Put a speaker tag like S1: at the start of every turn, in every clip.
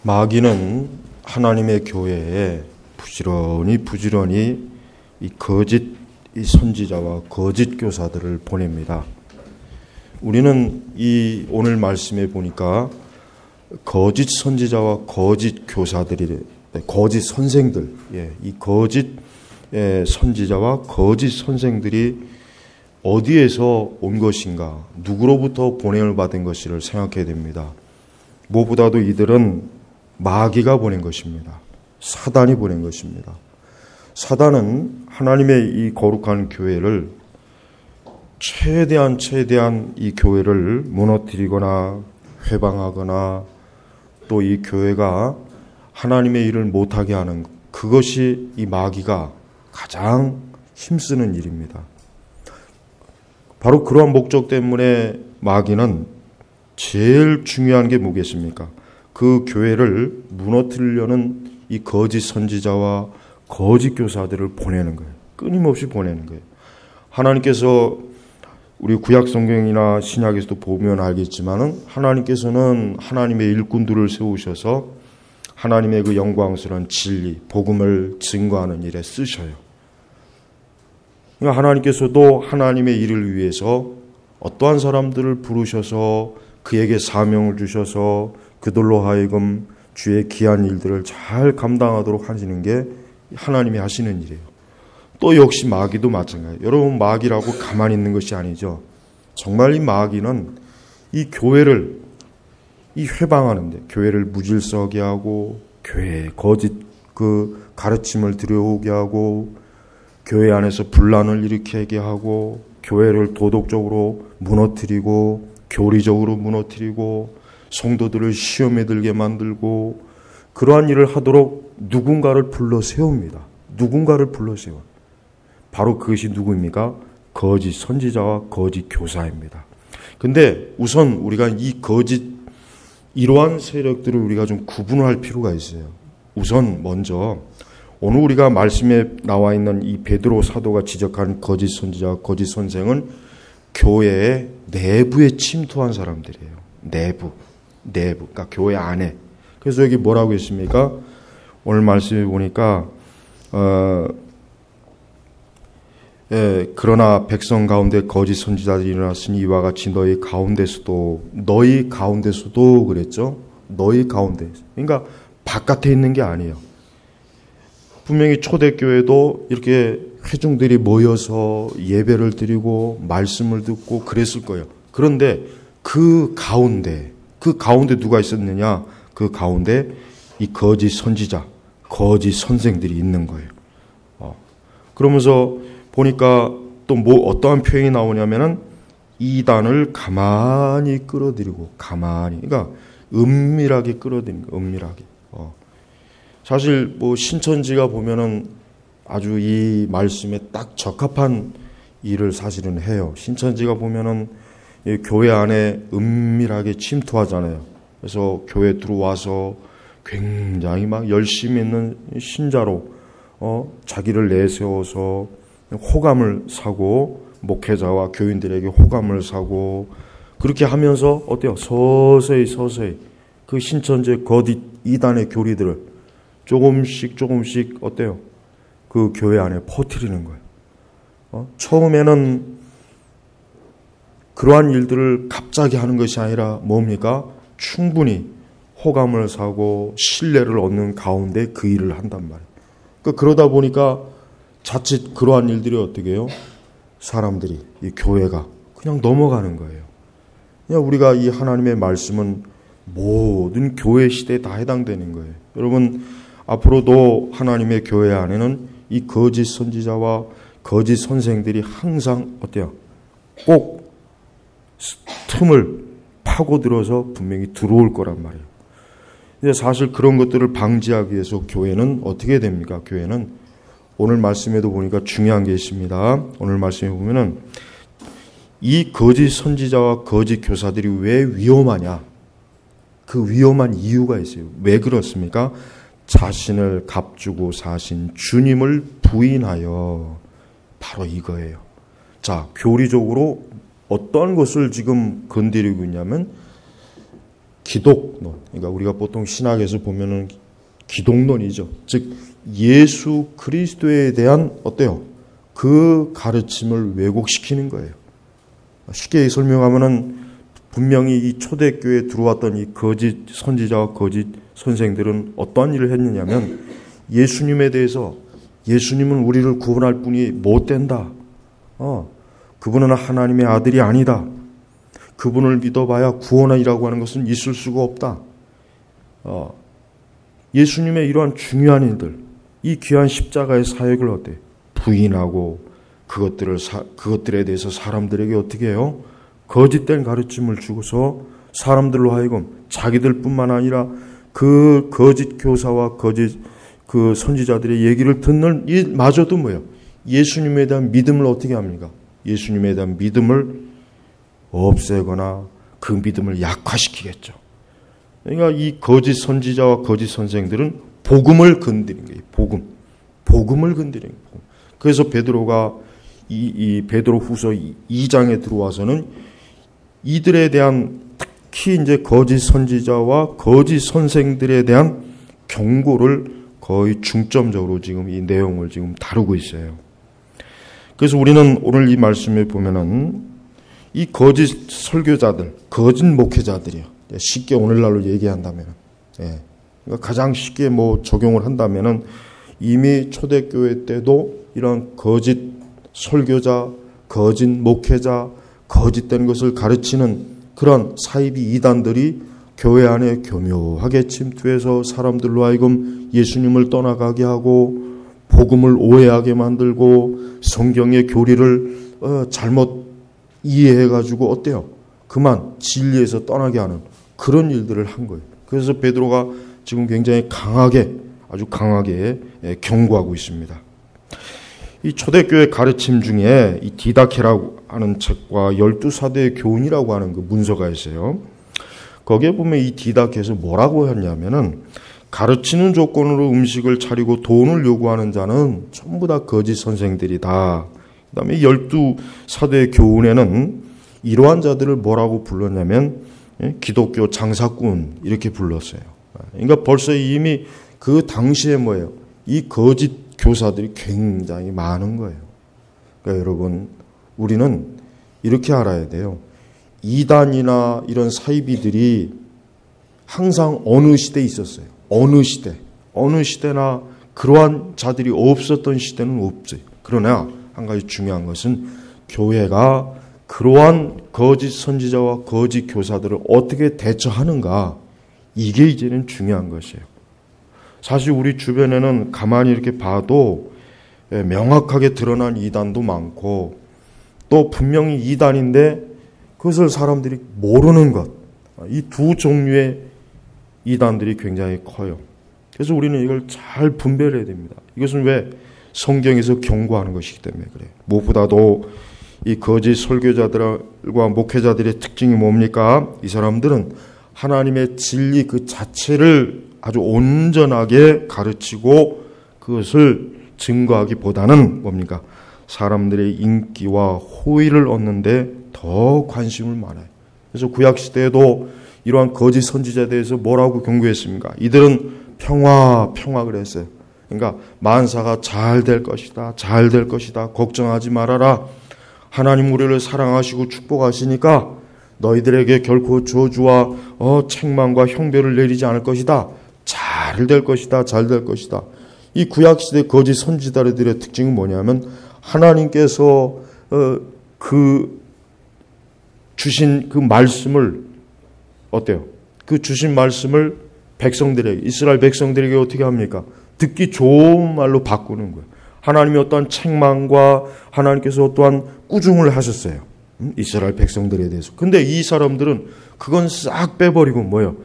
S1: 마귀는 하나님의 교회에 부지런히 이 거짓 선지자와 거짓 교사들을 보냅니다. 우리는 이 오늘 말씀에 보니까 거짓 선지자와 거짓 교사들이, 거짓 선생들, 이 거짓 선지자와 거짓 선생들이 어디에서 온 것인가, 누구로부터 보냄을 받은 것인가를 생각해야 됩니다. 무엇보다도 이들은 마귀가 보낸 것입니다. 사단이 보낸 것입니다. 사단은 하나님의 이 거룩한 교회를 최대한 이 교회를 무너뜨리거나 회방하거나 또 이 교회가 하나님의 일을 못하게 하는, 그것이 이 마귀가 가장 힘쓰는 일입니다. 바로 그러한 목적 때문에 마귀는 제일 중요한 게 뭐겠습니까? 그 교회를 무너뜨리려는 이 거짓 선지자와 거짓 교사들을 보내는 거예요. 끊임없이 보내는 거예요. 하나님께서 우리 구약 성경이나 신약에서도 보면 알겠지만은 하나님께서는 하나님의 일꾼들을 세우셔서 하나님의 그 영광스러운 진리, 복음을 증거하는 일에 쓰셔요. 그러니까 하나님께서도 하나님의 일을 위해서 어떠한 사람들을 부르셔서 그에게 사명을 주셔서 그들로 하여금 주의 귀한 일들을 잘 감당하도록 하시는 게 하나님이 하시는 일이에요. 또 역시 마귀도 마찬가지예요. 여러분, 마귀라고 가만히 있는 것이 아니죠. 정말 이 마귀는 이 교회를 회방하는데, 교회를 무질서하게 하고 교회에 거짓 그 가르침을 들여오게 하고 교회 안에서 분란을 일으키게 하고 교회를 도덕적으로 무너뜨리고 교리적으로 무너뜨리고 성도들을 시험에 들게 만들고, 그러한 일을 하도록 누군가를 불러 세웁니다. 누군가를 불러 세워. 바로 그것이 누구입니까? 거짓 선지자와 거짓 교사입니다. 근데 우선 우리가 이 이러한 세력들을 우리가 좀 구분할 필요가 있어요. 우선 먼저 오늘 우리가 말씀에 나와 있는 이 베드로 사도가 지적한 거짓 선지자, 거짓 선생은 교회의 내부에 침투한 사람들이에요. 내부. 그러니까 교회 안에. 그래서 여기 뭐라고 했습니까? 오늘 말씀에 보니까 그러나 백성 가운데 거짓 선지자들이 일어났으니 이와 같이 너희 가운데서도 그랬죠. 너희 가운데. 그러니까 바깥에 있는 게 아니에요. 분명히 초대교회도 이렇게 회중들이 모여서 예배를 드리고 말씀을 듣고 그랬을 거예요. 그런데 그 가운데 누가 있었느냐? 그 가운데 이 거짓 선지자, 거짓 선생들이 있는 거예요. 그러면서 보니까 또 어떠한 표현이 나오냐면은 이단을 가만히 끌어들이고, 그러니까 은밀하게 끌어들이는 거예요. 은밀하게. 사실 신천지가 보면은 아주 이 말씀에 딱 적합한 일을 사실은 해요. 신천지가 보면은 교회 안에 은밀하게 침투하잖아요. 그래서 교회 들어와서 굉장히 막 열심히 있는 신자로 자기를 내세워서 호감을 사고, 목회자와 교인들에게 호감을 사고, 그렇게 하면서 어때요? 서서히 그 신천지의 거짓 이단의 교리들을 조금씩 어때요? 그 교회 안에 퍼뜨리는 거예요. 처음에는 그러한 일들을 갑자기 하는 것이 아니라 뭡니까? 충분히 호감을 사고 신뢰를 얻는 가운데 그 일을 한단 말이에요. 그러다 보니까 자칫 그러한 일들이 어떻게 해요? 사람들이, 이 교회가 그냥 넘어가는 거예요. 그냥 우리가 이 하나님의 말씀은 모든 교회 시대에 다 해당되는 거예요. 여러분, 앞으로도 하나님의 교회 안에는 이 거짓 선지자와 거짓 선생들이 항상 어때요? 꼭 틈을 파고들어서 분명히 들어올 거란 말이에요. 근데 사실 그런 것들을 방지하기 위해서 교회는 어떻게 됩니까? 교회는 오늘 말씀에도 보니까 중요한 게 있습니다. 오늘 말씀에 보면은 이 거짓 선지자와 거짓 교사들이 왜 위험하냐? 그 위험한 이유가 있어요. 왜 그렇습니까? 자신을 값주고 사신 주님을 부인하여, 바로 이거예요. 자, 교리적으로 어떤 것을 지금 건드리고 있냐면 기독론, 그러니까 우리가 보통 신학에서 보면은 기독론이죠. 즉 예수 그리스도에 대한 어때요? 그 가르침을 왜곡시키는 거예요. 쉽게 설명하면은 분명히 이 초대교회에 들어왔던 이 거짓 선지자와 거짓 선생들은 어떠한 일을 했느냐면 예수님에 대해서 예수님은 우리를 구원할 분이 못 된다. 그분은 하나님의 아들이 아니다. 그분을 믿어봐야 구원이라고 하는 것은 있을 수가 없다. 예수님의 이러한 중요한 일들, 이 귀한 십자가의 사역을 어때? 부인하고 그것들에 대해서 사람들에게 어떻게 해요? 거짓된 가르침을 주고서 사람들로 하여금 자기들뿐만 아니라 그 거짓 교사와 거짓 그 선지자들의 얘기를 듣는 이마저도 뭐예요? 예수님에 대한 믿음을 어떻게 합니까? 예수님에 대한 믿음을 없애거나 그 믿음을 약화시키겠죠. 그러니까 이 거짓 선지자와 거짓 선생들은 복음을 건드린 거예요. 복음을 건드린 거예요. 그래서 베드로가 이 베드로후서 2장에 들어와서는 이들에 대한 특히 이제 거짓 선지자와 거짓 선생들에 대한 경고를 거의 중점적으로 지금 이 내용을 지금 다루고 있어요. 그래서 우리는 오늘 이 말씀에 보면은 이 거짓 설교자들, 거짓 목회자들이요. 쉽게 오늘날로 얘기한다면, 그러니까 가장 쉽게 적용을 한다면은 이미 초대교회 때도 이런 거짓 설교자, 거짓 목회자, 거짓된 것을 가르치는 그런 사이비 이단들이 교회 안에 교묘하게 침투해서 사람들로 하여금 예수님을 떠나가게 하고 복음을 오해하게 만들고 성경의 교리를 잘못 이해해가지고 어때요? 그만 진리에서 떠나게 하는 그런 일들을 한 거예요. 그래서 베드로가 지금 굉장히 아주 강하게 경고하고 있습니다. 이 초대교회 가르침 중에 이 디다케라고 하는 책과 12사도의 교훈이라고 하는 그 문서가 있어요. 거기에 보면 이 디다케에서 뭐라고 했냐면은 가르치는 조건으로 음식을 차리고 돈을 요구하는 자는 전부 다 거짓 선생들이다. 그 다음에 12사도의 교훈에는 이러한 자들을 뭐라고 불렀냐면 기독교 장사꾼 이렇게 불렀어요. 그러니까 벌써 이미 그 당시에 뭐예요? 이 거짓 교사들이 굉장히 많은 거예요. 그러니까 여러분 우리는 이렇게 알아야 돼요. 이단이나 이런 사이비들이 항상 어느 시대에 있었어요. 어느 시대나 그러한 자들이 없었던 시대는 없어요. 그러나 한 가지 중요한 것은 교회가 그러한 거짓 선지자와 거짓 교사들을 어떻게 대처하는가, 이게 이제는 중요한 것이에요. 사실 우리 주변에는 가만히 이렇게 봐도 명확하게 드러난 이단도 많고 또 분명히 이단인데 그것을 사람들이 모르는 것, 이 두 종류의 이단들이 굉장히 커요. 그래서 우리는 이걸 잘 분별해야 됩니다. 이것은 왜? 성경에서 경고하는 것이기 때문에 그래요. 무엇보다도 이 거짓 설교자들과 목회자들의 특징이 뭡니까? 이 사람들은 하나님의 진리 그 자체를 아주 온전하게 가르치고 그것을 증거하기보다는 뭡니까? 사람들의 인기와 호의를 얻는데 더 관심을 많아요. 그래서 구약시대에도 이러한 거짓 선지자에 대해서 뭐라고 경고했습니까? 이들은 평화 그랬어요. 그러니까 만사가 잘 될 것이다. 걱정하지 말아라. 하나님 우리를 사랑하시고 축복하시니까 너희들에게 결코 저주와 책망과 형벌을 내리지 않을 것이다. 잘 될 것이다. 이 구약시대 거짓 선지자들의 특징은 뭐냐면 하나님께서 주신 그 말씀을 어때요? 그 주신 말씀을 백성들에게, 이스라엘 백성들에게 어떻게 합니까? 듣기 좋은 말로 바꾸는 거예요. 하나님이 어떠한 책망과 하나님께서 어떠한 꾸중을 하셨어요. 이스라엘 백성들에 대해서. 근데 이 사람들은 그건 싹 빼버리고 뭐예요?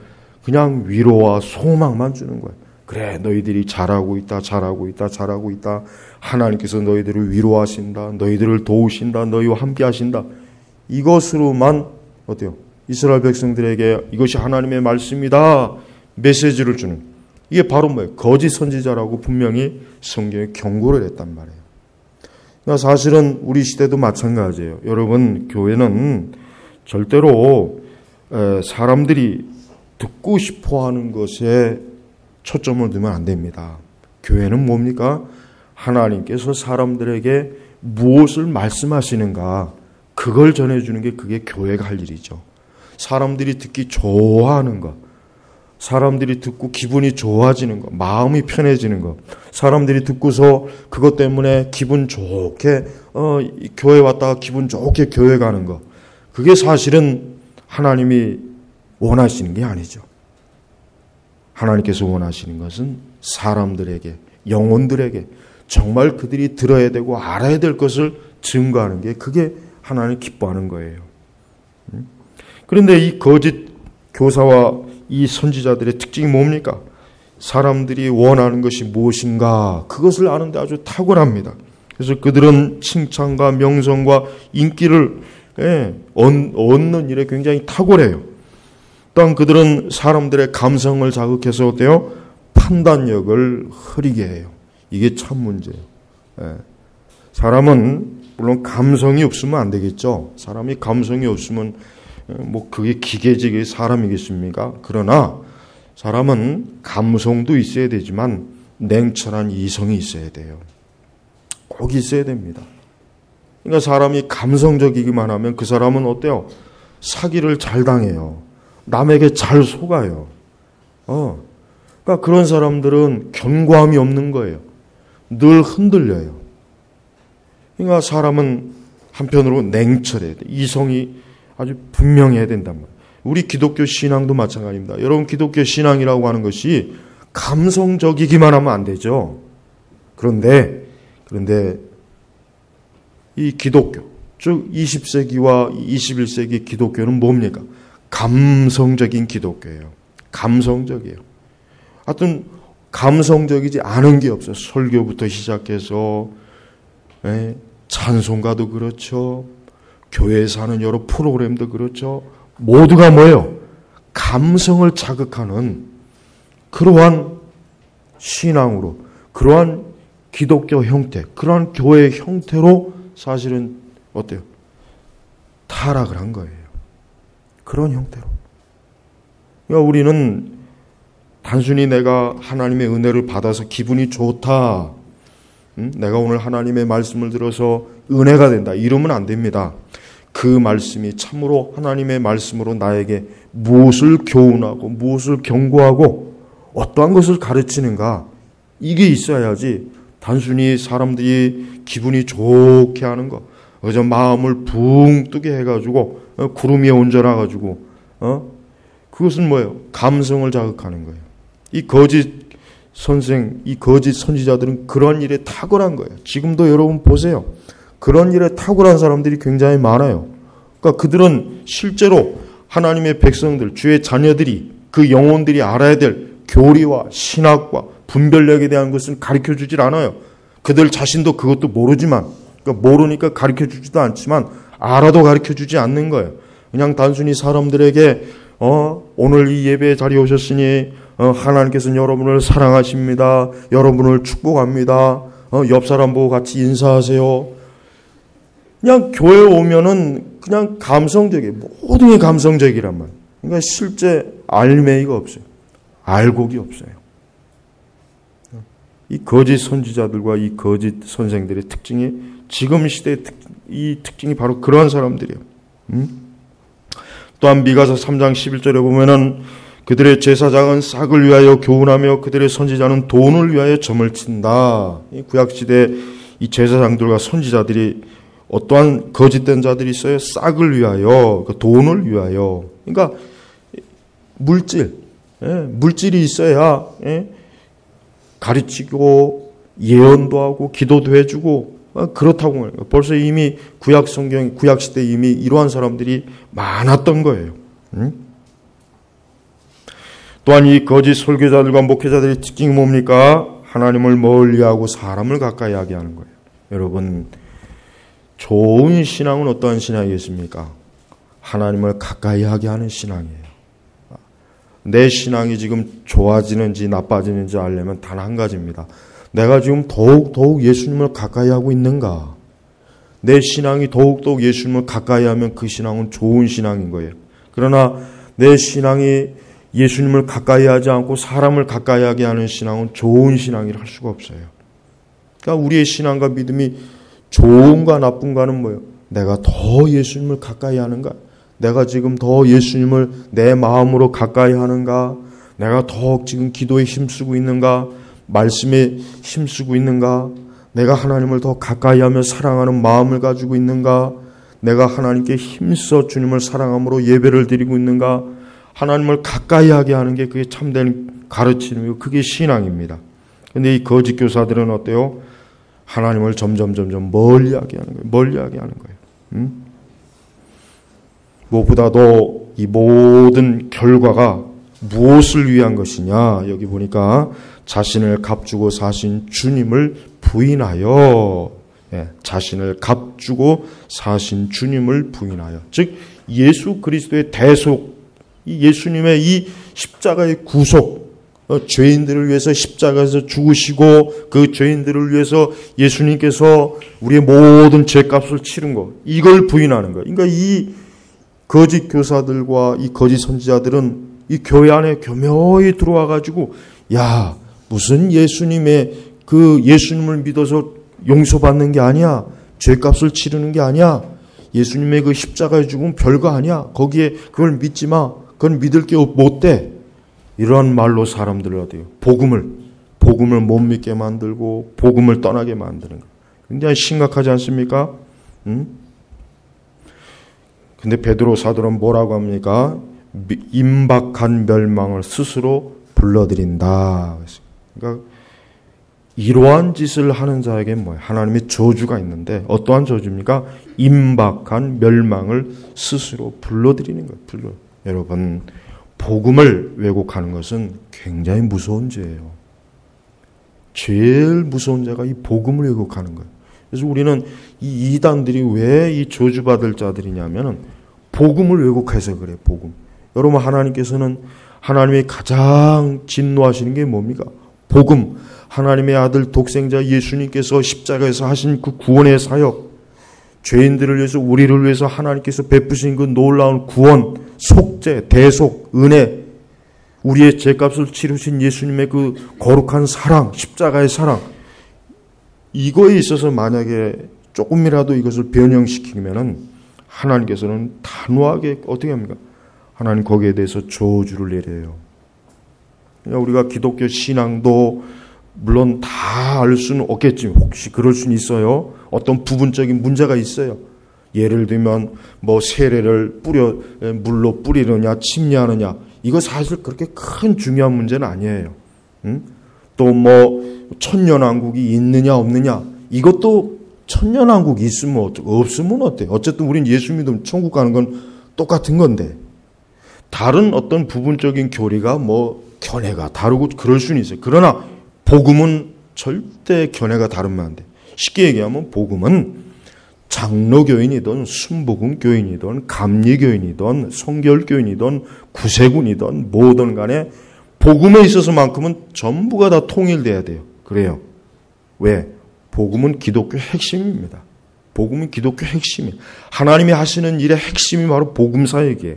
S1: 그냥 위로와 소망만 주는 거예요. 그래, 너희들이 잘하고 있다. 하나님께서 너희들을 위로하신다. 너희들을 도우신다. 너희와 함께 하신다. 이것으로만 어때요? 이스라엘 백성들에게 이것이 하나님의 말씀이다. 메시지를 주는. 이게 바로 뭐예요? 거짓 선지자라고 분명히 성경에 경고를 했단 말이에요. 그러니까 사실은 우리 시대도 마찬가지예요. 여러분, 교회는 절대로 사람들이 듣고 싶어 하는 것에 초점을 두면 안 됩니다. 교회는 뭡니까? 하나님께서 사람들에게 무엇을 말씀하시는가, 그걸 전해주는 게 그게 교회가 할 일이죠. 사람들이 듣기 좋아하는 것, 사람들이 듣고 기분이 좋아지는 것, 마음이 편해지는 것, 사람들이 듣고서 그것 때문에 기분 좋게 교회 왔다가 기분 좋게 교회 가는 것, 그게 사실은 하나님이 원하시는 게 아니죠. 하나님께서 원하시는 것은 사람들에게, 영혼들에게 정말 그들이 들어야 되고 알아야 될 것을 증거하는 게, 그게 하나님 기뻐하는 거예요. 그런데 이 거짓 교사와 이 선지자들의 특징이 뭡니까? 사람들이 원하는 것이 무엇인가, 그것을 아는데 아주 탁월합니다. 그래서 그들은 칭찬과 명성과 인기를 얻는 일에 굉장히 탁월해요. 또한 그들은 사람들의 감성을 자극해서 어때요? 판단력을 흐리게 해요. 이게 참 문제예요. 사람은 물론 감성이 없으면 안 되겠죠. 사람이 감성이 없으면 그게 기계적인 사람이겠습니까? 그러나 사람은 감성도 있어야 되지만 냉철한 이성이 있어야 돼요. 꼭 있어야 됩니다. 그러니까 사람이 감성적이기만 하면 그 사람은 어때요? 사기를 잘 당해요. 남에게 잘 속아요. 그러니까 그런 사람들은 견고함이 없는 거예요. 늘 흔들려요. 그러니까 사람은 한편으로 냉철해야 돼. 이성이 아주 분명해야 된단 말이에요. 우리 기독교 신앙도 마찬가지입니다. 여러분, 기독교 신앙이라고 하는 것이 감성적이기만 하면 안 되죠. 그런데 이 기독교, 즉 20세기와 21세기 기독교는 뭡니까? 감성적인 기독교예요. 감성적이에요. 하여튼 감성적이지 않은 게 없어요. 설교부터 시작해서 찬송가도 그렇죠. 교회에서 하는 여러 프로그램도 그렇죠. 모두가 뭐예요? 감성을 자극하는 그러한 신앙으로, 그러한 기독교 형태, 그러한 교회의 형태로 사실은 어때요? 타락을 한 거예요. 그런 형태로. 그러니까 우리는 단순히 내가 하나님의 은혜를 받아서 기분이 좋다, 내가 오늘 하나님의 말씀을 들어서 은혜가 된다, 이러면 안 됩니다. 그 말씀이 참으로 하나님의 말씀으로 나에게 무엇을 교훈하고 무엇을 경고하고 어떠한 것을 가르치는가, 이게 있어야지 단순히 사람들이 기분이 좋게 하는 거, 그저 마음을 붕 뜨게 해가지고 구름 위에 얹어놔가지고 그것은 뭐예요? 감성을 자극하는 거예요. 이 거짓 선생, 이 거짓 선지자들은 그런 일에 탁월한 거예요. 지금도 여러분 보세요. 그런 일에 탁월한 사람들이 굉장히 많아요. 그러니까 그들은 실제로 하나님의 백성들, 주의 자녀들이, 그 영혼들이 알아야 될 교리와 신학과 분별력에 대한 것은 가르쳐주질 않아요. 그들 자신도 그것도 모르지만, 그러니까 모르니까 가르쳐주지도 않지만 알아도 가르쳐주지 않는 거예요. 그냥 단순히 사람들에게 오늘 이 예배 자리에 오셨으니 하나님께서는 여러분을 사랑하십니다. 여러분을 축복합니다. 옆 사람 보고 같이 인사하세요. 그냥 교회에 오면은 그냥 감성적이에요. 모든 게 감성적이란 말이에요. 그러니까 실제 알매이가 없어요. 알곡이 없어요. 이 거짓 선지자들과 이 거짓 선생들의 특징이, 지금 시대의 이 특징이 바로 그러한 사람들이에요. 또한 미가서 3장 11절에 보면은 그들의 제사장은 싹을 위하여 교훈하며 그들의 선지자는 돈을 위하여 점을 친다. 이 구약시대 이 제사장들과 선지자들이 어떠한 거짓된 자들이 있어요? 싹을 위하여, 돈을 위하여. 그러니까 물질이 있어야 가르치고 예언도 하고 기도도 해주고 그렇다고 말해요. 벌써 이미 구약 성경, 구약 시대 이미 이러한 사람들이 많았던 거예요. 또한 이 거짓 설교자들과 목회자들의 특징이 뭡니까? 하나님을 멀리하고 사람을 가까이 하게 하는 거예요. 여러분, 좋은 신앙은 어떠한 신앙이겠습니까? 하나님을 가까이 하게 하는 신앙이에요. 내 신앙이 지금 좋아지는지 나빠지는지 알려면 단 한 가지입니다. 내가 지금 더욱 예수님을 가까이 하고 있는가? 내 신앙이 더욱 예수님을 가까이 하면 그 신앙은 좋은 신앙인 거예요. 그러나 내 신앙이 예수님을 가까이 하지 않고 사람을 가까이 하게 하는 신앙은 좋은 신앙이라 할 수가 없어요. 그러니까 우리의 신앙과 믿음이 좋은가 나쁜가는 뭐예요? 내가 더 예수님을 가까이 하는가? 내가 지금 더 예수님을 내 마음으로 가까이 하는가? 내가 더 지금 기도에 힘쓰고 있는가? 말씀에 힘쓰고 있는가? 내가 하나님을 더 가까이 하며 사랑하는 마음을 가지고 있는가? 내가 하나님께 힘써 주님을 사랑함으로 예배를 드리고 있는가? 하나님을 가까이 하게 하는 게 그게 참된 가르침이고 그게 신앙입니다. 근데 이 거짓 교사들은 어때요? 하나님을 점점 멀리하게 하는 거예요. 멀리하게 하는 거예요. 무엇보다도 이 모든 결과가 무엇을 위한 것이냐? 여기 보니까 자신을 값주고 사신 주님을 부인하여, 자신을 값주고 사신 주님을 부인하여, 즉 예수 그리스도의 대속, 이 예수님의 이 십자가의 구속, 죄인들을 위해서 십자가에서 죽으시고 그 죄인들을 위해서 예수님께서 우리의 모든 죄값을 치른 것, 이걸 부인하는 거예요. 그러니까 이 거짓 교사들과 이 거짓 선지자들은 이 교회 안에 교묘히 들어와 가지고, 야, 무슨 예수님의 그 예수님을 믿어서 용서받는 게 아니야, 죄값을 치르는 게 아니야, 예수님의 그 십자가의 죽음 별거 아니야, 거기에 그걸 믿지 마, 그건 믿을 게 못 돼, 이런 말로 사람들을 어때요? 복음을 못 믿게 만들고 복음을 떠나게 만드는 거예요. 굉장히 심각하지 않습니까? 근데 베드로 사도는 뭐라고 합니까? 임박한 멸망을 스스로 불러들인다. 그러니까 이러한 짓을 하는 자에게 뭐예요? 하나님의 저주가 있는데 어떠한 저주입니까? 임박한 멸망을 스스로 불러들이는 거예요. 여러분, 복음을 왜곡하는 것은 굉장히 무서운 죄예요. 제일 무서운 죄가 이 복음을 왜곡하는 거예요. 그래서 우리는 이 이단들이 왜 이 저주받을 자들이냐면은 복음을 왜곡해서 그래요. 복음. 여러분, 하나님께서는 하나님의 가장 진노하시는 게 뭡니까? 복음. 하나님의 아들 독생자 예수님께서 십자가에서 하신 그 구원의 사역, 죄인들을 위해서, 우리를 위해서 하나님께서 베푸신 그 놀라운 구원, 속죄, 대속, 은혜, 우리의 죄값을 치르신 예수님의 그 거룩한 사랑, 십자가의 사랑, 이거에 있어서 만약에 조금이라도 이것을 변형시키면은 하나님께서는 단호하게 어떻게 합니까? 하나님 거기에 대해서 저주를 내려요. 우리가 기독교 신앙도 물론 다 알 수는 없겠지만 혹시 그럴 수는 있어요. 어떤 부분적인 문제가 있어요. 예를 들면 뭐 세례를 물로 뿌리느냐 침례하느냐, 이거 사실 그렇게 큰 중요한 문제는 아니에요. 또 뭐 천년왕국이 있느냐 없느냐, 이것도 천년왕국이 있으면 없으면 어때? 어쨌든 우린 예수 믿으면 천국 가는 건 똑같은 건데, 다른 어떤 부분적인 교리가 뭐 견해가 다르고 그럴 수는 있어요. 그러나 복음은 절대 견해가 다르면 안 돼. 쉽게 얘기하면 복음은 장로교인이든 순복음교인이든 감리교인이든 성결교인이든 구세군이든 뭐든 간에 복음에 있어서만큼은 전부가 다 통일돼야 돼요. 그래요. 왜? 복음은 기독교 핵심입니다. 복음은 기독교 핵심이에요. 하나님이 하시는 일의 핵심이 바로 복음사역이에요.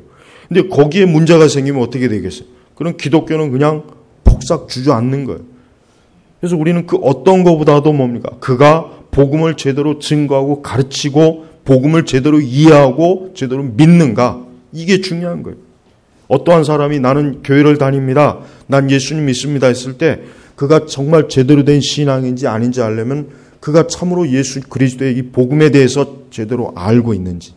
S1: 근데 거기에 문제가 생기면 어떻게 되겠어요? 그럼 기독교는 그냥 폭삭 주저앉는 거예요. 그래서 우리는 그 어떤 것보다도 뭡니까? 그가 복음을 제대로 증거하고 가르치고 복음을 제대로 이해하고 제대로 믿는가? 이게 중요한 거예요. 어떠한 사람이 나는 교회를 다닙니다, 난 예수님 믿습니다 했을 때 그가 정말 제대로 된 신앙인지 아닌지 알려면 그가 참으로 예수 그리스도의 이 복음에 대해서 제대로 알고 있는지,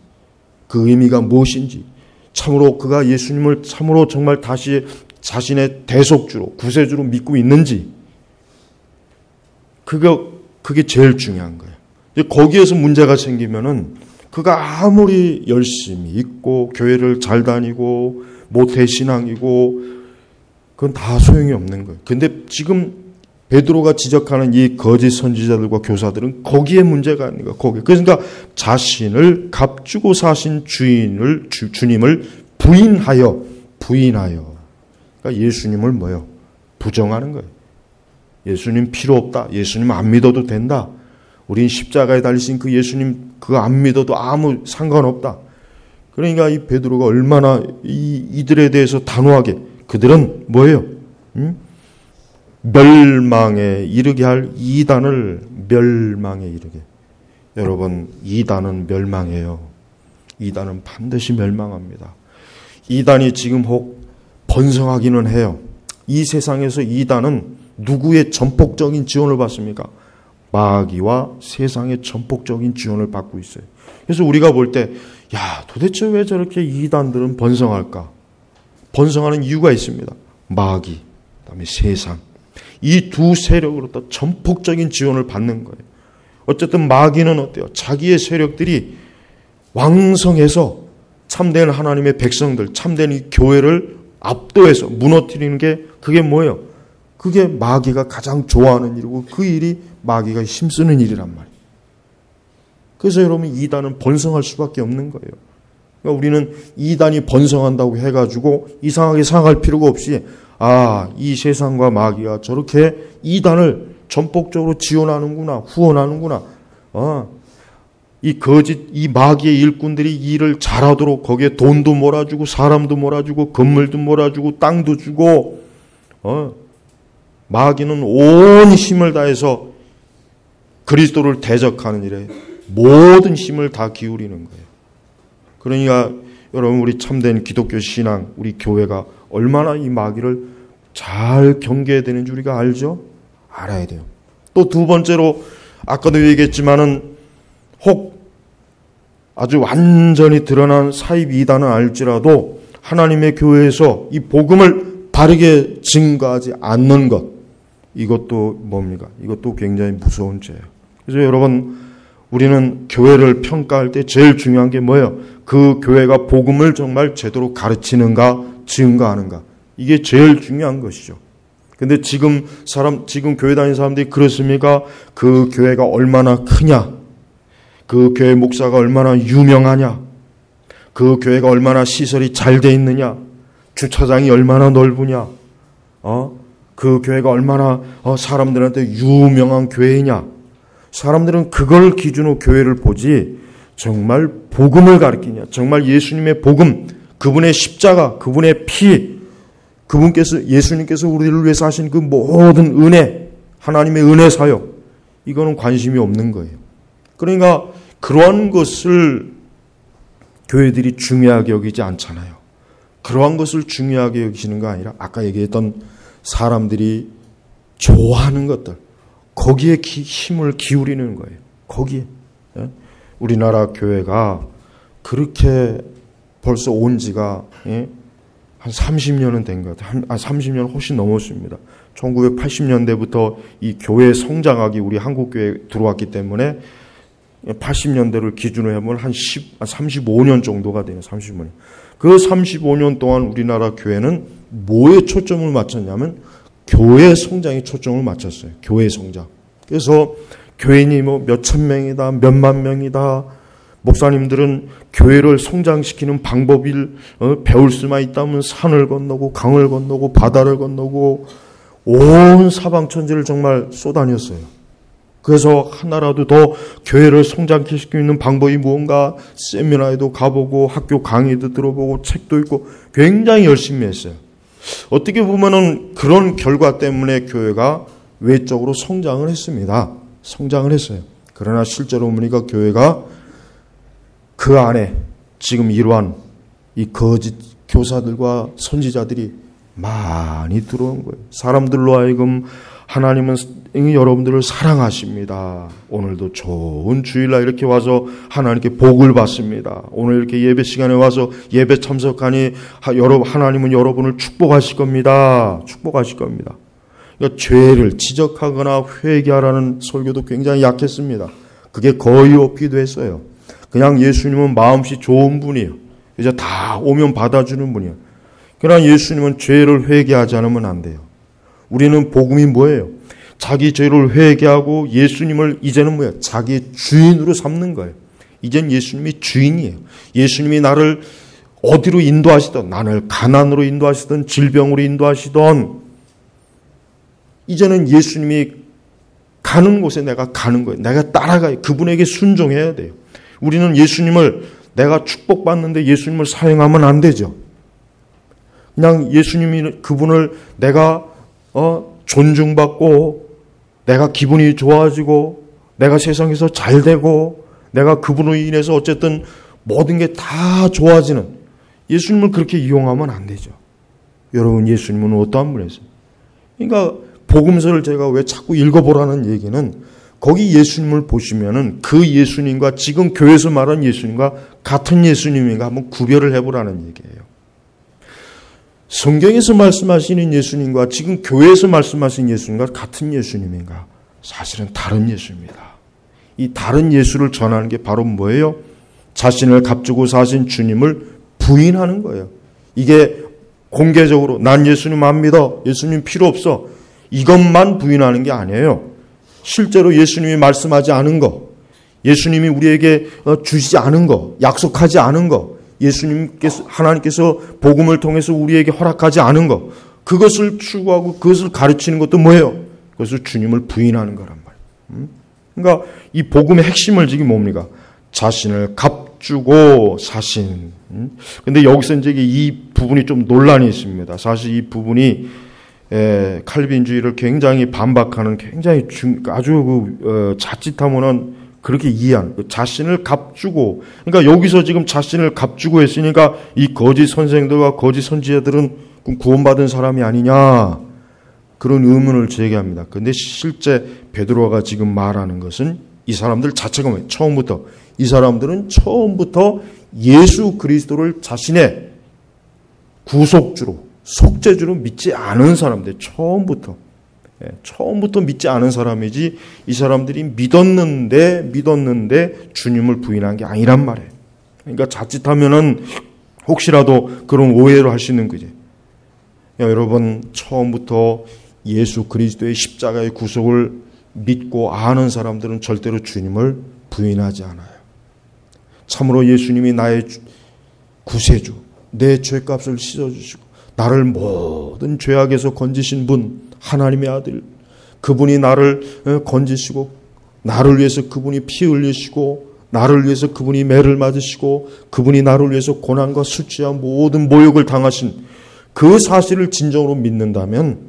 S1: 그 의미가 무엇인지, 참으로 그가 예수님을 참으로 정말 다시 자신의 대속주로 구세주로 믿고 있는지, 그게 제일 중요한 거예요. 거기에서 문제가 생기면은 그가 아무리 열심히 있고 교회를 잘 다니고 모태신앙이고 그건 다 소용이 없는 거예요. 근데 지금 베드로가 지적하는 이 거짓 선지자들과 교사들은 거기에 문제가 있는 거예요. 거기. 그러니까 자신을 값주고 사신 주님을 부인하여. 그러니까 예수님을 뭐예요? 부정하는 거예요. 예수님 필요 없다. 예수님 안 믿어도 된다. 우린 십자가에 달리신 그 예수님 그거 안 믿어도 아무 상관없다. 그러니까 이 베드로가 얼마나 이들에 대해서 단호하게, 그들은 뭐예요? 멸망에 이르게 할 이단을 멸망에 이르게. 여러분, 이단은 멸망해요. 이단은 반드시 멸망합니다. 이단이 지금 혹 번성하기는 해요. 이 세상에서 이단은 누구의 전폭적인 지원을 받습니까? 마귀와 세상의 전폭적인 지원을 받고 있어요. 그래서 우리가 볼 때, 야, 도대체 왜 저렇게 이단들은 번성할까? 번성하는 이유가 있습니다. 마귀, 그다음에 세상. 이 두 세력으로부터 전폭적인 지원을 받는 거예요. 어쨌든 마귀는 어때요? 자기의 세력들이 왕성해서 참된 하나님의 백성들, 참된 이 교회를 압도해서 무너뜨리는 게 그게 뭐예요? 그게 마귀가 가장 좋아하는 일이고 그 일이 마귀가 힘쓰는 일이란 말이에요. 그래서 여러분 이단은 번성할 수밖에 없는 거예요. 그러니까 우리는 이단이 번성한다고 해가지고 이상하게 생각할 필요가 없이 이 세상과 마귀가 저렇게 이단을 전폭적으로 지원하는구나, 후원하는구나. 이 마귀의 일꾼들이 일을 잘하도록 거기에 돈도 몰아주고 사람도 몰아주고 건물도 몰아주고 땅도 주고 마귀는 온 힘을 다해서 그리스도를 대적하는 일에 모든 힘을 다 기울이는 거예요. 그러니까 여러분 우리 참된 기독교 신앙, 우리 교회가 얼마나 이 마귀를 잘 경계해야 되는지 우리가 알죠? 알아야 돼요. 또 두 번째로 아까도 얘기했지만은 혹 아주 완전히 드러난 사입 이단은 알지라도 하나님의 교회에서 이 복음을 바르게 증거하지 않는 것, 이것도 뭡니까? 이것도 굉장히 무서운 죄예요. 그래서 여러분 우리는 교회를 평가할 때 제일 중요한 게 뭐예요? 그 교회가 복음을 정말 제대로 가르치는가 증거하는가, 이게 제일 중요한 것이죠. 근데 지금 교회 다니는 사람들이 그렇습니까? 그 교회가 얼마나 크냐, 그 교회 목사가 얼마나 유명하냐, 그 교회가 얼마나 시설이 잘 돼 있느냐, 주차장이 얼마나 넓으냐, 그 교회가 얼마나 사람들한테 유명한 교회이냐. 사람들은 그걸 기준으로 교회를 보지 정말 복음을 가르치냐, 정말 예수님의 복음, 그분의 십자가, 그분의 피, 예수님께서 우리를 위해서 하신 그 모든 은혜, 하나님의 은혜 사역, 이거는 관심이 없는 거예요. 그러니까 그러한 것을 교회들이 중요하게 여기지 않잖아요. 그러한 것을 중요하게 여기시는 거 아니라 아까 얘기했던 사람들이 좋아하는 것들, 거기에 힘을 기울이는 거예요. 거기에. 우리나라 교회가 그렇게 벌써 온 지가 한 30년은 된 것 같아요. 30년 훨씬 넘었습니다. 1980년대부터 이 교회 성장하기 우리 한국교회에 들어왔기 때문에 80년대를 기준으로 하면 한 35년 정도가 돼요. 35년. 그 35년 동안 우리나라 교회는 뭐에 초점을 맞췄냐면 교회 성장에 초점을 맞췄어요. 교회 성장. 그래서 교인이 몇천 명이다, 몇만 명이다. 목사님들은 교회를 성장시키는 방법을 배울 수만 있다면 산을 건너고 강을 건너고 바다를 건너고 온 사방천지를 정말 쏘다녔어요. 그래서 하나라도 더 교회를 성장시킬 수 있는 방법이 무언가 세미나에도 가보고 학교 강의도 들어보고 책도 읽고 굉장히 열심히 했어요. 어떻게 보면은 그런 결과 때문에 교회가 외적으로 성장을 했습니다. 성장을 했어요. 그러나 실제로 보니까 교회가 그 안에 지금 이러한 이 거짓 교사들과 선지자들이 많이 들어온 거예요. 사람들로 하여금 하나님은 여러분들을 사랑하십니다. 오늘도 좋은 주일날 이렇게 와서 하나님께 복을 받습니다. 오늘 이렇게 예배 시간에 와서 예배 참석하니 하나님은 여러분을 축복하실 겁니다. 축복하실 겁니다. 그러니까 죄를 지적하거나 회개하라는 설교도 굉장히 약했습니다. 그게 거의 없기도 했어요. 그냥 예수님은 마음씨 좋은 분이에요. 이제 다 오면 받아주는 분이에요. 그러나 예수님은 죄를 회개하지 않으면 안 돼요. 우리는 복음이 뭐예요? 자기 죄를 회개하고 예수님을 이제는 뭐예요? 자기 주인으로 삼는 거예요. 이젠 예수님이 주인이에요. 예수님이 나를 어디로 인도하시던, 나를 가난으로 인도하시던, 질병으로 인도하시던, 이제는 예수님이 가는 곳에 내가 가는 거예요. 내가 따라가요. 그분에게 순종해야 돼요. 우리는 예수님을, 내가 축복받는데 예수님을 사용하면 안 되죠. 그냥 예수님이 그분을 내가 존중받고 내가 기분이 좋아지고 내가 세상에서 잘 되고 내가 그분으로 인해서 어쨌든 모든 게 다 좋아지는 예수님을 그렇게 이용하면 안 되죠. 여러분, 예수님은 어떠한 분이세요? 그러니까 복음서를 제가 왜 자꾸 읽어보라는 얘기는 거기 예수님을 보시면은 그 예수님과 지금 교회에서 말하는 예수님과 같은 예수님인가 한번 구별을 해보라는 얘기예요. 성경에서 말씀하시는 예수님과 지금 교회에서 말씀하시는 예수님과 같은 예수님인가? 사실은 다른 예수입니다. 이 다른 예수를 전하는 게 바로 뭐예요? 자신을 값주고 사신 주님을 부인하는 거예요. 이게 공개적으로 난 예수님 안 믿어, 예수님 필요 없어, 이것만 부인하는 게 아니에요. 실제로 예수님이 말씀하지 않은 거, 예수님이 우리에게 주시지 않은 거, 약속하지 않은 거, 예수님께서 하나님께서 복음을 통해서 우리에게 허락하지 않은 거, 그것을 추구하고 그것을 가르치는 것도 뭐예요? 그것을 주님을 부인하는 거란 말이에요. 그러니까 이 복음의 핵심을 지금 뭡니까? 자신을 값주고 사신. 근데 여기서 이제 이 부분이 좀 논란이 있습니다. 사실 이 부분이 칼빈주의를 굉장히 반박하는 굉장히 아주 자칫하면은 그렇게 이해한 자신을 값주고, 그러니까 여기서 지금 자신을 값주고 했으니까 이 거짓 선생들과 거짓 선지자들은 구원받은 사람이 아니냐, 그런 의문을 제기합니다. 그런데 실제 베드로가 지금 말하는 것은 이 사람들 자체가 뭐예요? 처음부터 이 사람들은 처음부터 예수 그리스도를 자신의 구속주로 속죄주로 믿지 않은 사람들, 처음부터 믿지 않은 사람이지, 이 사람들이 믿었는데 주님을 부인한 게 아니란 말이에요. 그러니까 자칫하면은 혹시라도 그런 오해를 할 수 있는 거지. 여러분, 처음부터 예수 그리스도의 십자가의 구속을 믿고 아는 사람들은 절대로 주님을 부인하지 않아요. 참으로 예수님이 나의 구세주, 내 죄값을 씻어주시고 나를 모든 죄악에서 건지신 분, 하나님의 아들, 그분이 나를 건지시고 나를 위해서 그분이 피 흘리시고 나를 위해서 그분이 매를 맞으시고 그분이 나를 위해서 고난과 수치와 모든 모욕을 당하신 그 사실을 진정으로 믿는다면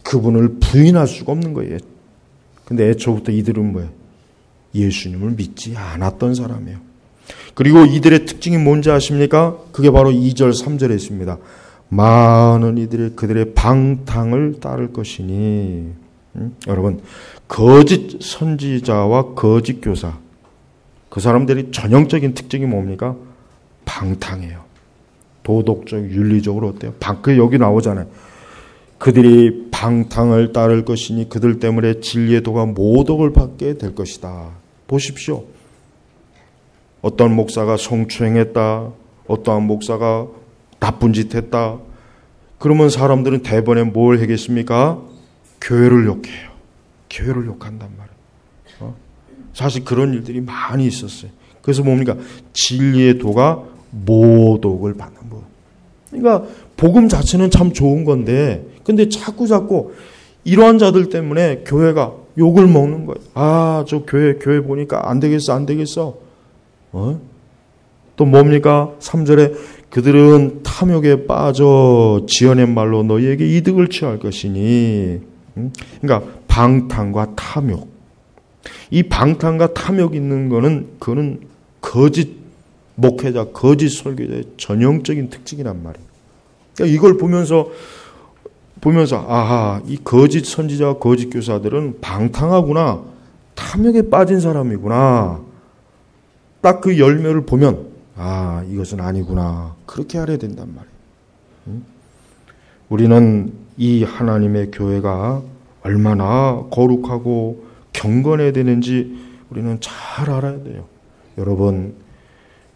S1: 그분을 부인할 수가 없는 거예요. 근데 애초부터 이들은 뭐예요? 예수님을 믿지 않았던 사람이에요. 그리고 이들의 특징이 뭔지 아십니까? 그게 바로 2절 3절에 있습니다. 많은 이들이 그들의 방탕을 따를 것이니. 여러분, 거짓 선지자와 거짓 교사, 그 사람들이 전형적인 특징이 뭡니까? 방탕해요. 도덕적, 윤리적으로 어때요? 그 여기 나오잖아요. 그들이 방탕을 따를 것이니 그들 때문에 진리의 도가 모독을 받게 될 것이다. 보십시오. 어떤 목사가 성추행했다, 어떠한 목사가 나쁜 짓 했다, 그러면 사람들은 대번에 뭘 하겠습니까? 교회를 욕해요. 교회를 욕한단 말이에요. 사실 그런 일들이 많이 있었어요. 그래서 뭡니까? 진리의 도가 모독을 받는 거. 그러니까 복음 자체는 참 좋은 건데, 근데 자꾸 이러한 자들 때문에 교회가 욕을 먹는 거예요. 아, 저 교회 보니까 안 되겠어. 또 뭡니까? 3절에 그들은 탐욕에 빠져 지어낸 말로 너희에게 이득을 취할 것이니. 그러니까 방탕과 탐욕. 이 방탕과 탐욕 있는 그거는 거짓 목회자, 거짓 설교자의 전형적인 특징이란 말이에요. 그러니까 이걸 보면서 아하, 이 거짓 선지자와 거짓 교사들은 방탕하구나, 탐욕에 빠진 사람이구나. 딱 그 열매를 보면 아, 이것은 아니구나, 그렇게 알아야 된단 말이에요. 우리는 이 하나님의 교회가 얼마나 거룩하고 경건해야 되는지 우리는 잘 알아야 돼요. 여러분,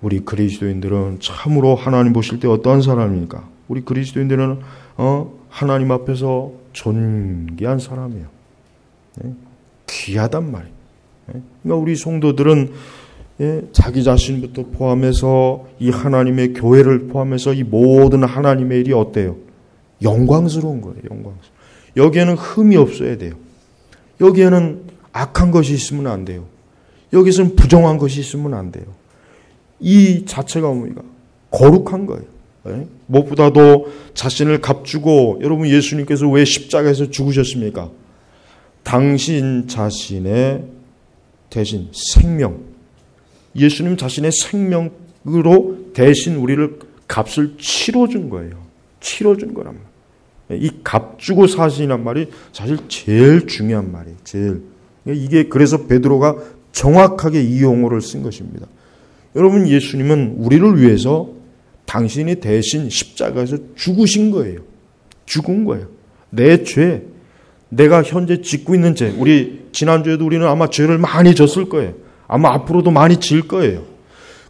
S1: 우리 그리스도인들은 참으로 하나님 보실 때 어떠한 사람입니까? 우리 그리스도인들은 하나님 앞에서 존귀한 사람이에요. 귀하단 말이에요. 그러니까 우리 성도들은 자기 자신부터 포함해서 이 하나님의 교회를 포함해서 이 모든 하나님의 일이 어때요? 영광스러운 거예요. 영광스러운. 여기에는 흠이 없어야 돼요. 여기에는 악한 것이 있으면 안 돼요. 여기서는 부정한 것이 있으면 안 돼요. 이 자체가 뭡니까? 거룩한 거예요. 무엇보다도 자신을 값주고, 여러분 예수님께서 왜 십자가에서 죽으셨습니까? 당신 자신의 대신 생명, 예수님 자신의 생명으로 대신 우리를 값을 치러준 거예요. 치러준 거란 말이에요. 이 값주고 사신이란 말이 사실 제일 중요한 말이에요. 이게 그래서 베드로가 정확하게 이 용어를 쓴 것입니다. 여러분 예수님은 우리를 위해서 당신이 대신 십자가에서 죽으신 거예요. 죽은 거예요. 내 죄, 내가 현재 짓고 있는 죄, 우리 지난주에도 우리는 아마 죄를 많이 졌을 거예요. 아마 앞으로도 많이 질 거예요.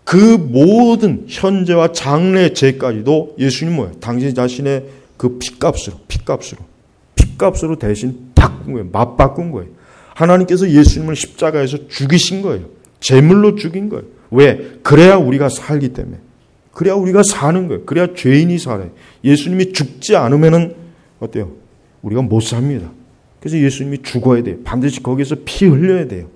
S1: 그 모든 현재와 장래의 죄까지도 예수님 뭐예요? 당신 자신의 그 피값으로 대신 바꾼 거예요. 맞바꾼 거예요. 하나님께서 예수님을 십자가에서 죽이신 거예요. 제물로 죽인 거예요. 왜? 그래야 우리가 살기 때문에. 그래야 우리가 사는 거예요. 그래야 죄인이 살아요. 예수님이 죽지 않으면은 어때요? 우리가 못 삽니다. 그래서 예수님이 죽어야 돼요. 반드시 거기서 피 흘려야 돼요.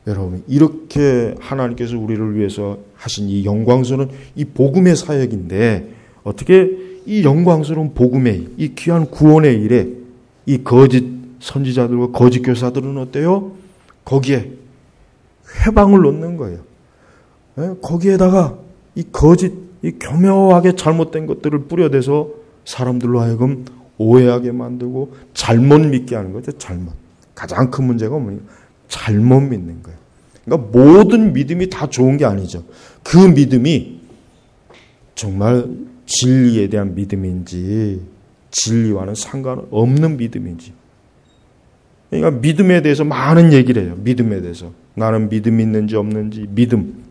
S1: 여러분, 이렇게 하나님께서 우리를 위해서 하신 이 영광스러운 이 복음의 사역인데, 어떻게 이 영광스러운 복음의 이 귀한 구원의 일에 이 거짓 선지자들과 거짓 교사들은 어때요? 거기에 회방을 놓는 거예요. 거기에다가 이 거짓, 이 교묘하게 잘못된 것들을 뿌려대서 사람들로 하여금 오해하게 만들고 잘못 믿게 하는 거죠. 잘못. 가장 큰 문제가 뭐냐? 잘못 믿는 거예요. 그러니까 모든 믿음이 다 좋은 게 아니죠. 그 믿음이 정말 진리에 대한 믿음인지 진리와는 상관없는 믿음인지. 그러니까 믿음에 대해서 많은 얘기를 해요. 믿음에 대해서. 나는 믿음이 있는지 없는지. 믿음.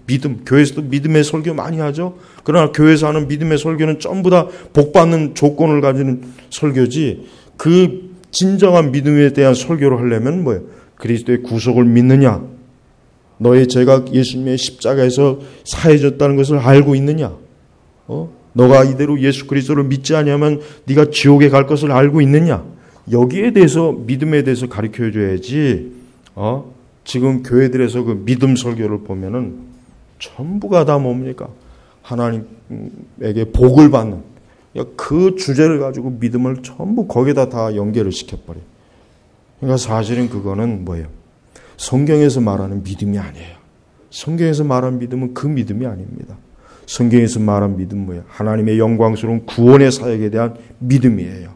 S1: 교회에서도 믿음의 설교 많이 하죠. 그러나 교회에서 하는 믿음의 설교는 전부 다 복받는 조건을 가지는 설교지, 그 진정한 믿음에 대한 설교를 하려면 뭐예요? 그리스도의 구속을 믿느냐? 너의 죄가 예수님의 십자가에서 사해졌다는 것을 알고 있느냐? 너가 이대로 예수 그리스도를 믿지 않으면 네가 지옥에 갈 것을 알고 있느냐? 여기에 대해서, 믿음에 대해서 가르쳐 줘야지. 지금 교회들에서 그 믿음 설교를 보면은 전부가 다 뭡니까? 하나님에게 복을 받는 그 주제를 가지고 믿음을 전부 거기다 다 연결을 시켜버려요. 그러니까 사실은 그거는 뭐예요? 성경에서 말하는 믿음이 아니에요. 성경에서 말하는 믿음은 그 믿음이 아닙니다. 성경에서 말하는 믿음은 뭐예요? 하나님의 영광스러운 구원의 사역에 대한 믿음이에요.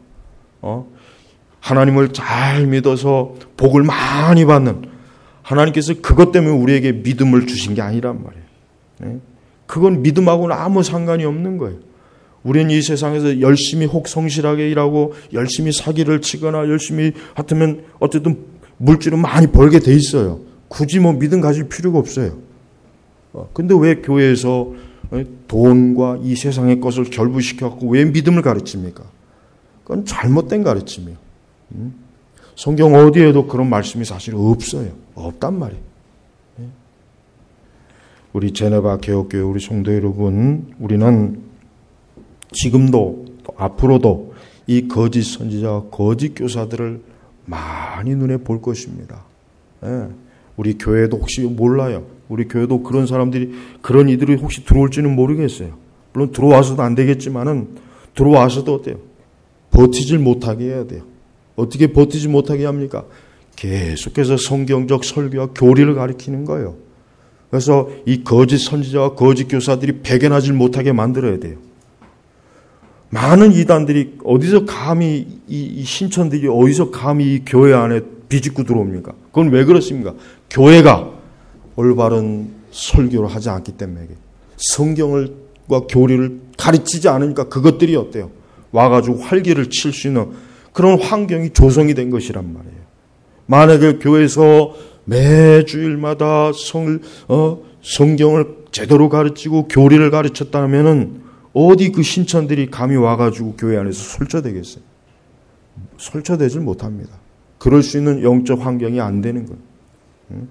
S1: 하나님을 잘 믿어서 복을 많이 받는, 하나님께서 그것 때문에 우리에게 믿음을 주신 게 아니란 말이에요. 그건 믿음하고는 아무 상관이 없는 거예요. 우리는 이 세상에서 열심히 혹 성실하게 일하고 열심히 사기를 치거나 열심히 하여튼 어쨌든 물질은 많이 벌게 돼 있어요. 굳이 뭐 믿음 가질 필요가 없어요. 근데 왜 교회에서 돈과 이 세상의 것을 결부시켜갖고 왜 믿음을 가르칩니까? 그건 잘못된 가르침이에요. 성경 어디에도 그런 말씀이 사실 없어요. 없단 말이에요. 우리 제네바 개혁교회 우리 성도 여러분, 우리는 지금도 또 앞으로도 이 거짓 선지자와 거짓 교사들을 많이 눈에 볼 것입니다. 우리 교회도 혹시 몰라요. 우리 교회도 그런 사람들이, 그런 이들이 혹시 들어올지는 모르겠어요. 물론 들어와서도 안 되겠지만은, 들어와서도 어때요? 버티질 못하게 해야 돼요. 어떻게 버티지 못하게 합니까? 계속해서 성경적 설교와 교리를 가리키는 거예요. 그래서 이 거짓 선지자와 거짓 교사들이 배견하지 못하게 만들어야 돼요. 많은 이단들이 어디서 감히 이 신천들이 어디서 감히 이 교회 안에 비집고 들어옵니까? 그건 왜 그렇습니까? 교회가 올바른 설교를 하지 않기 때문에, 성경과 교리를 가르치지 않으니까 그것들이 어때요? 와가지고 활기를 칠 수 있는 그런 환경이 조성이 된 것이란 말이에요. 만약에 교회에서 매주일마다 성경을 제대로 가르치고 교리를 가르쳤다면은 어디 그 신천들이 감히 와가지고 교회 안에서 설쳐되겠어요? 설쳐되질 못합니다. 그럴 수 있는 영적 환경이 안 되는 거예요.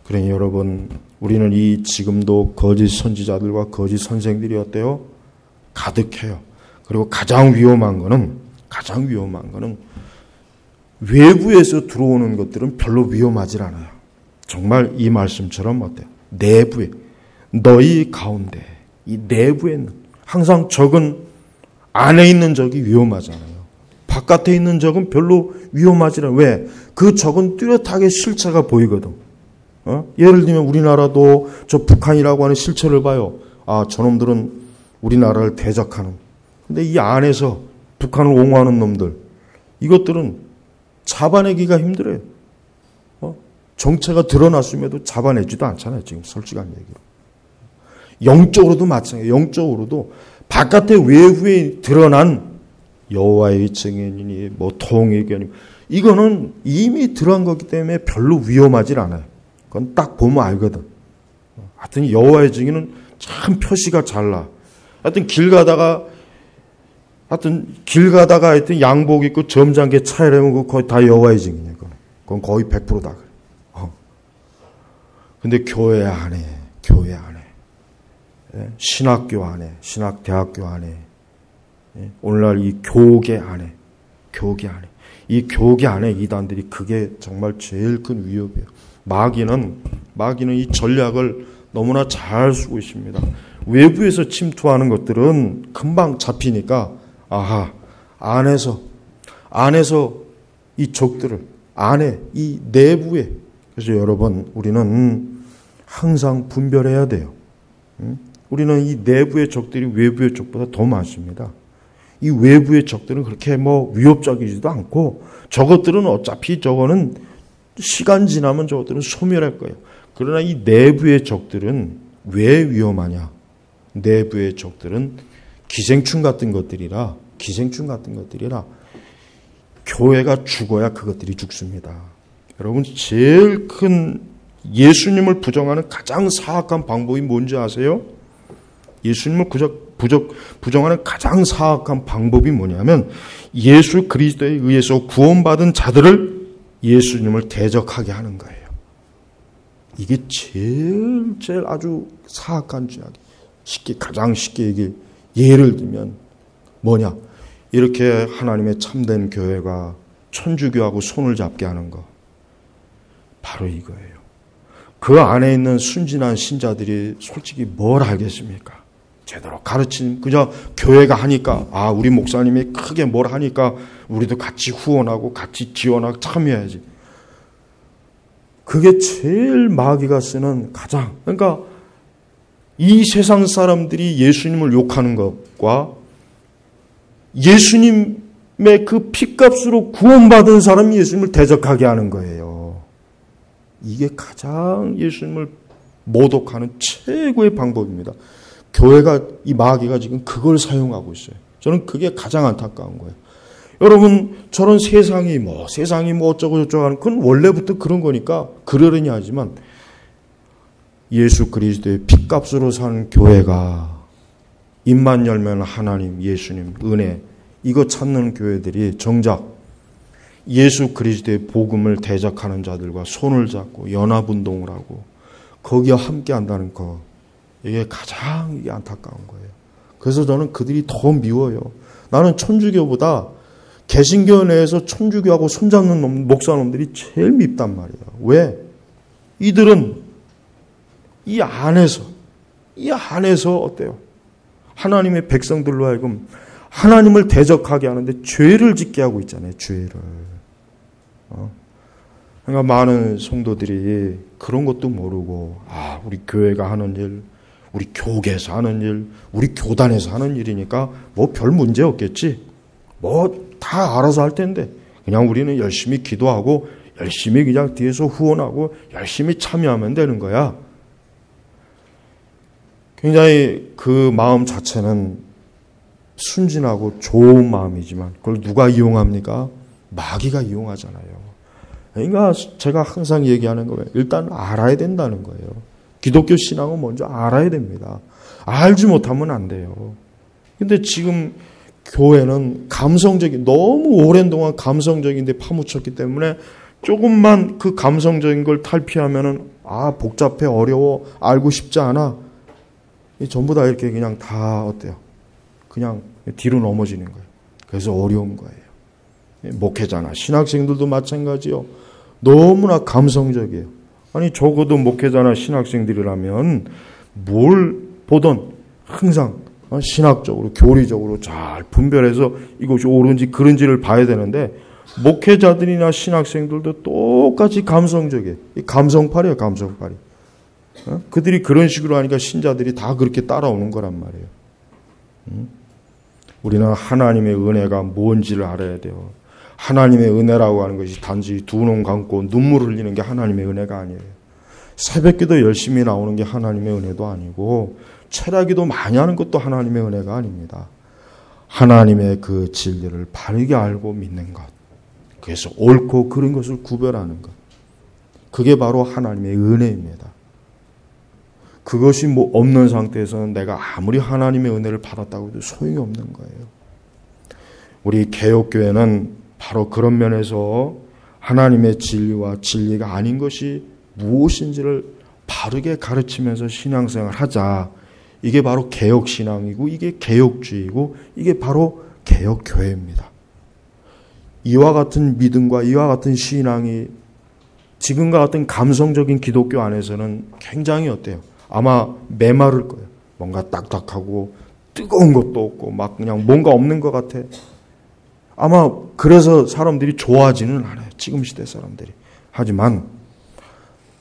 S1: 그러니 여러분, 우리는 이 지금도 거짓 선지자들과 거짓 선생들이 어때요? 가득해요. 그리고 가장 위험한 거는 외부에서 들어오는 것들은 별로 위험하지 않아요. 정말 이 말씀처럼 어때요? 내부에, 너희 가운데, 이 내부에 있는 항상 적은 안에 있는 적이 위험하잖아요. 바깥에 있는 적은 별로 위험하지 않아요. 왜? 그 적은 뚜렷하게 실체가 보이거든. 예를 들면 우리나라도 저 북한이라고 하는 실체를 봐요. 아, 저놈들은 우리나라를 대적하는. 근데 이 안에서 북한을 옹호하는 놈들, 이것들은 잡아내기가 힘들어요. 정체가 드러났음에도 잡아내지도 않잖아요. 지금 솔직한 얘기로. 영적으로도 마찬가지예요. 영적으로도 바깥에 외부에 드러난 여호와의 증인이니 뭐 통일견이 이거는 이미 드러난 거기 때문에 별로 위험하지 않아요. 그건 딱 보면 알거든. 하여튼 여호와의 증인은 참 표시가 잘 나. 하여튼 길 가다가 하여튼 양복 입고 점잖게 차이라면 그거 거의 다 여호와의 증인이에요. 그건 거의 100%다. 근데 교회 안에, 신학교 안에, 신학대학교 안에, 오늘날 이 교계 안에, 이 교계 안에 이단들이 그게 정말 제일 큰 위협이에요. 마귀는 이 전략을 너무나 잘 쓰고 있습니다. 외부에서 침투하는 것들은 금방 잡히니까, 안에서 이 적들을, 안에, 이 내부에, 그래서 여러분, 우리는 항상 분별해야 돼요. 우리는 이 내부의 적들이 외부의 적보다 더 많습니다. 이 외부의 적들은 그렇게 위협적이지도 않고, 저것들은 어차피 저거는 시간 지나면 저것들은 소멸할 거예요. 그러나 이 내부의 적들은 왜 위험하냐? 내부의 적들은 기생충 같은 것들이라 교회가 죽어야 그것들이 죽습니다. 여러분, 제일 큰 예수님을 부정하는 가장 사악한 방법이 뭔지 아세요? 예수님을 부정하는 가장 사악한 방법이 뭐냐면 예수 그리스도에 의해서 구원받은 자들을 예수님을 대적하게 하는 거예요. 이게 제일 아주 사악한 죄악이. 가장 쉽게 예를 들면 뭐냐? 이렇게 하나님의 참된 교회가 천주교하고 손을 잡게 하는 거. 바로 이거예요. 그 안에 있는 순진한 신자들이 솔직히 뭘 알겠습니까? 제대로 가르친, 그저 교회가 하니까, 우리 목사님이 크게 뭘 하니까 우리도 같이 후원하고 같이 지원하고 참여해야지. 그게 제일 마귀가 쓰는 그러니까 이 세상 사람들이 예수님을 욕하는 것과 예수님의 그 핏값으로 구원받은 사람이 예수님을 대적하게 하는 거예요. 이게 가장 예수님을 모독하는 최고의 방법입니다. 교회가, 이 마귀가 지금 그걸 사용하고 있어요. 저는 그게 가장 안타까운 거예요. 여러분, 저런 세상이 어쩌고 하는, 그건 원래부터 그런 거니까 그러려니 하지만 예수 그리스도의 핏값으로 산 교회가 입만 열면 하나님, 예수님, 은혜, 이거 찾는 교회들이 정작 예수 그리스도의 복음을 대적하는 자들과 손을 잡고 연합운동을 하고 거기에 함께 한다는 거, 이게 가장 안타까운 거예요. 그래서 저는 그들이 더 미워요. 나는 천주교보다 개신교 내에서 천주교하고 손잡는 목사놈들이 제일 밉단 말이에요. 왜? 이들은 이 안에서 어때요? 하나님의 백성들로 하여금 하나님을 대적하게 하는데 죄를 짓게 하고 있잖아요. 죄를. 그러니까 많은 성도들이 그런 것도 모르고 우리 교회가 하는 일, 우리 교계에서 하는 일, 우리 교단에서 하는 일이니까 별 문제 없겠지. 다 알아서 할 텐데 그냥 우리는 열심히 기도하고 열심히 그냥 뒤에서 후원하고 열심히 참여하면 되는 거야. 굉장히 그 마음 자체는 순진하고 좋은 마음이지만 그걸 누가 이용합니까? 마귀가 이용하잖아요. 그러니까 제가 항상 얘기하는 거예요. 일단 알아야 된다는 거예요. 기독교 신앙은 먼저 알아야 됩니다. 알지 못하면 안 돼요. 근데 지금 교회는 너무 오랜 동안 감성적인데 파묻혔기 때문에 조금만 그 감성적인 걸 탈피하면은 복잡해, 어려워, 알고 싶지 않아. 전부 다 이렇게 그냥 다 어때요? 그냥 뒤로 넘어지는 거예요. 그래서 어려운 거예요. 목회자나 신학생들도 마찬가지요. 너무나 감성적이에요. 적어도 목회자나 신학생들이라면 뭘 보든 항상 신학적으로 교리적으로 잘 분별해서 이것이 옳은지 그른지를 봐야 되는데 목회자들이나 신학생들도 똑같이 감성적이에요. 감성팔이에요. 감성팔이. 그들이 그런 식으로 하니까 신자들이 다 그렇게 따라오는 거란 말이에요. 우리는 하나님의 은혜가 뭔지를 알아야 돼요. 하나님의 은혜라고 하는 것이 단지 두 눈 감고 눈물 흘리는 게 하나님의 은혜가 아니에요. 새벽기도 열심히 나오는 게 하나님의 은혜도 아니고 철야기도 많이 하는 것도 하나님의 은혜가 아닙니다. 하나님의 그 진리를 바르게 알고 믿는 것. 그래서 옳고 그른 것을 구별하는 것. 그게 바로 하나님의 은혜입니다. 그것이 뭐 없는 상태에서는 내가 아무리 하나님의 은혜를 받았다고 해도 소용이 없는 거예요. 우리 개혁교회는 바로 그런 면에서 하나님의 진리와 진리가 아닌 것이 무엇인지를 바르게 가르치면서 신앙생활을 하자. 이게 바로 개혁신앙이고 이게 개혁주의고 이게 바로 개혁교회입니다. 이와 같은 믿음과 이와 같은 신앙이 지금과 같은 감성적인 기독교 안에서는 굉장히 어때요? 아마 메마를 거예요. 뭔가 딱딱하고 뜨거운 것도 없고 막 그냥 뭔가 없는 것 같아. 아마 그래서 사람들이 좋아하지는 않아요. 지금 시대 사람들이. 하지만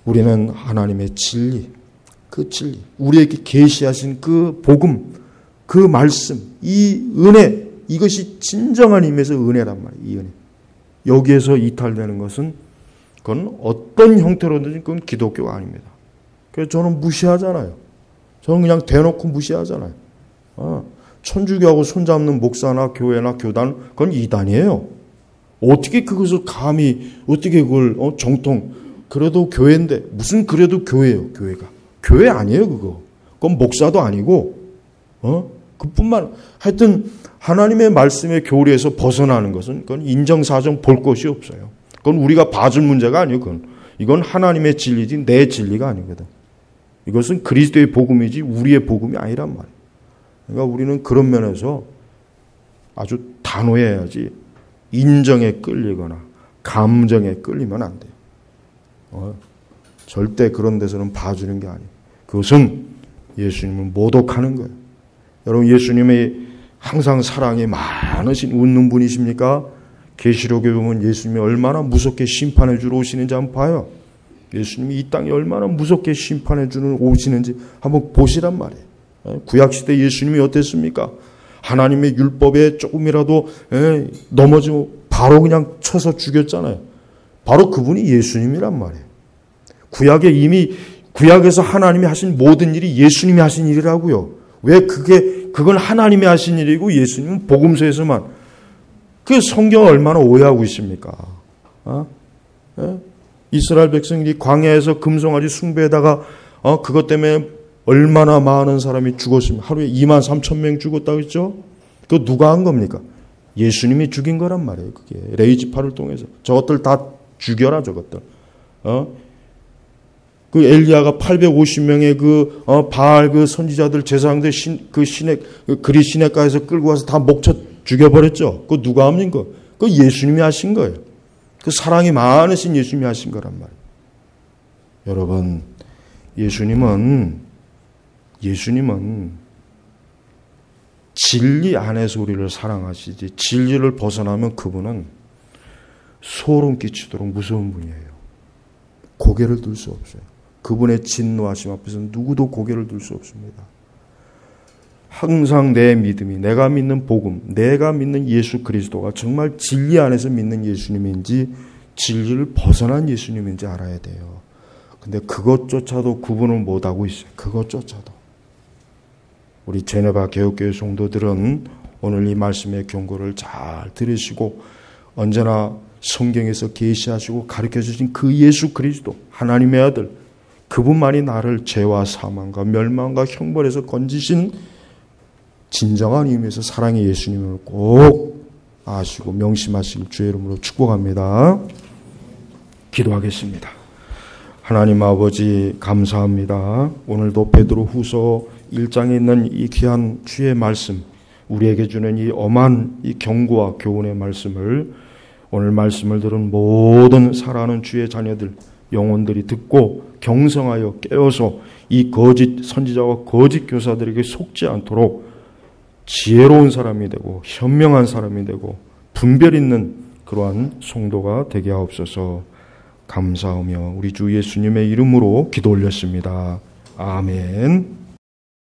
S1: 우리는 하나님의 진리, 그 진리, 우리에게 계시하신 그 복음, 그 말씀, 이 은혜, 이것이 진정한 의미에서 은혜란 말이에요. 이 은혜. 여기에서 이탈되는 것은 그건 어떤 형태로든지 그건 기독교가 아닙니다. 그래서 저는 무시하잖아요. 저는 그냥 대놓고 무시하잖아요. 천주교하고 손잡는 목사나 교회나 교단 그건 이단이에요. 어떻게 그것을 감히 어떻게 그걸 정통 그래도 교회인데 무슨 그래도 교회예요. 교회가 교회 아니에요. 그건 목사도 아니고 그뿐만 하여튼 하나님의 말씀의 교리에서 벗어나는 것은 그건 인정사정 볼 것이 없어요. 그건 우리가 봐줄 문제가 아니에요. 이건 하나님의 진리지 내 진리가 아니거든. 이것은 그리스도의 복음이지 우리의 복음이 아니란 말이에요. 그러니까 우리는 그런 면에서 아주 단호해야지 인정에 끌리거나 감정에 끌리면 안 돼요. 절대 그런 데서는 봐주는 게 아니에요. 그것은 예수님을 모독하는 거예요. 여러분 예수님이 항상 사랑이 많으신 웃는 분이십니까? 계시록에 보면 예수님이 얼마나 무섭게 심판해 주러 오시는지 한번 봐요. 예수님이 이 땅에 얼마나 무섭게 심판해 주러 오시는지 한번 보시란 말이에요. 구약시대 예수님이 어땠습니까? 하나님의 율법에 조금이라도 넘어지면 바로 그냥 쳐서 죽였잖아요. 바로 그분이 예수님이란 말이에요. 구약에 이미 구약에서 하나님이 하신 모든 일이 예수님이 하신 일이라고요. 왜 그건 하나님이 하신 일이고 예수님은 복음서에서만 그 성경을 얼마나 오해하고 있습니까? 이스라엘 백성들이 광야에서 금송아지 숭배에다가 그것 때문에 얼마나 많은 사람이 죽었습니까? 하루에 23,000명 죽었다고 했죠? 그거 누가 한 겁니까? 예수님이 죽인 거란 말이에요. 그게 레이지파를 통해서 저것들 다 죽여라 저것들. 그 엘리야가 850명의 바알 그 선지자들 제사장들 그리 시내가에서 끌고 와서 다 목쳐 죽여버렸죠. 그거 누가 합니까? 그거 예수님이 하신 거예요. 그 사랑이 많으신 예수님이 하신 거란 말이에요. 여러분, 예수님은 진리 안에서 우리를 사랑하시지 진리를 벗어나면 그분은 소름 끼치도록 무서운 분이에요. 고개를 들 수 없어요. 그분의 진노하심 앞에서는 누구도 고개를 들 수 없습니다. 항상 내 믿음이 내가 믿는 복음, 내가 믿는 예수 그리스도가 정말 진리 안에서 믿는 예수님인지 진리를 벗어난 예수님인지 알아야 돼요. 근데 그것조차도 구분을 못하고 있어요. 그것조차도. 우리 제네바 개혁교회 성도들은 오늘 이 말씀의 경고를 잘 들으시고 언제나 성경에서 계시하시고 가르쳐주신 그 예수 그리스도 하나님의 아들 그분만이 나를 죄와 사망과 멸망과 형벌에서 건지신 진정한 의미에서 사랑의 예수님을 꼭 아시고 명심하시길 주의 이름으로 축복합니다. 기도하겠습니다. 하나님 아버지 감사합니다. 오늘도 베드로후서 1장에 있는 이 귀한 주의 말씀 우리에게 주는 이 엄한 이 경고와 교훈의 말씀을 오늘 말씀을 들은 모든 사랑하는 주의 자녀들 영혼들이 듣고 경성하여 깨어서 이 거짓 선지자와 거짓 교사들에게 속지 않도록 지혜로운 사람이 되고 현명한 사람이 되고 분별 있는 그러한 성도가 되게 하옵소서. 감사하며 우리 주 예수님의 이름으로 기도 올렸습니다. 아멘.